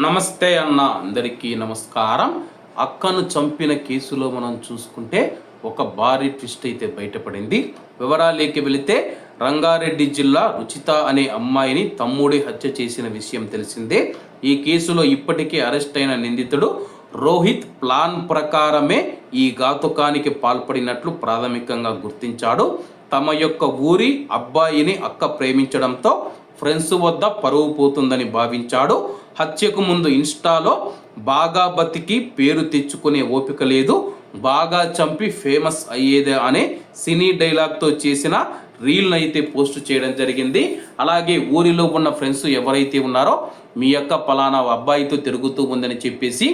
నమస్తే అన్న అందరికీ నమస్కారం. అక్కను చంపిన కేసులో మనం చూసుకుంటే ఒక భారీ ట్విస్ట్ అయితే బయటపడింది. వివరాలేకి వెళితే రంగారెడ్డి జిల్లా రుచిత అనే అమ్మాయిని తమ్ముడి హత్య చేసిన విషయం తెలిసిందే. ఈ కేసులో ఇప్పటికే అరెస్ట్ అయిన నిందితుడు రోహిత్ ప్లాన్ ప్రకారమే ఈ ఘాతుకానికి పాల్పడినట్లు ప్రాథమికంగా గుర్తించాడు. తమ యొక్క ఊరి అబ్బాయిని అక్క ప్రేమించడంతో ఫ్రెండ్స్ వద్ద పరువు పోతుందని భావించాడు. హత్యకు ముందు ఇన్స్టాలో బాగా బతికి పేరు తెచ్చుకునే ఓపిక లేదు, బాగా చంపి ఫేమస్ అయ్యేదే అనే సినీ డైలాగ్తో చేసిన రీల్ని అయితే పోస్ట్ చేయడం జరిగింది. అలాగే ఊరిలో ఉన్న ఫ్రెండ్స్ ఎవరైతే ఉన్నారో మీ యొక్క పలానా అబ్బాయితో తిరుగుతూ ఉందని చెప్పేసి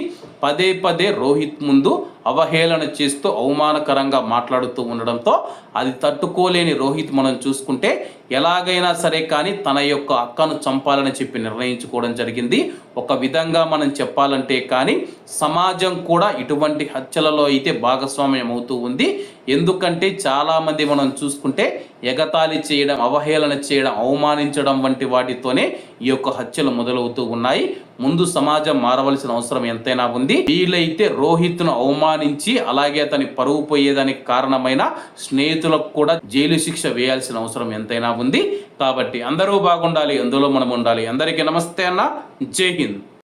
పదే పదే రోహిత్ ముందు అవహేళన చేస్తూ అవమానకరంగా మాట్లాడుతూ ఉండడంతో అది తట్టుకోలేని రోహిత్ మనం చూసుకుంటే ఎలాగైనా సరే కానీ తన యొక్క అక్కను చంపాలని చెప్పి నిర్ణయించుకోవడం జరిగింది. ఒక విధంగా మనం చెప్పాలంటే కానీ సమాజం కూడా ఇటువంటి హత్యలలో అయితే భాగస్వామ్యం అవుతూ ఉంది. ఎందుకంటే చాలామంది మనం చూసుకుంటే ఎగతాళి చేయడం, అవహేళన చేయడం, అవమానించడం వంటి వాటితోనే ఈ యొక్క హత్యలు మొదలవుతూ ఉన్నాయి. ముందు సమాజం మారవలసిన అవసరం ఎంతైనా ఉంది. వీలైతే రోహిత్ను అవమానించి అలాగే అతని పరువు పోయేదానికి కారణమైన స్నేహితులకు కూడా జైలు శిక్ష వేయాల్సిన అవసరం ఎంతైనా ఉంది. కాబట్టి అందరూ బాగుండాలి, అందులో మనం ఉండాలి. అందరికీ నమస్తే అన్న, జై హింద్.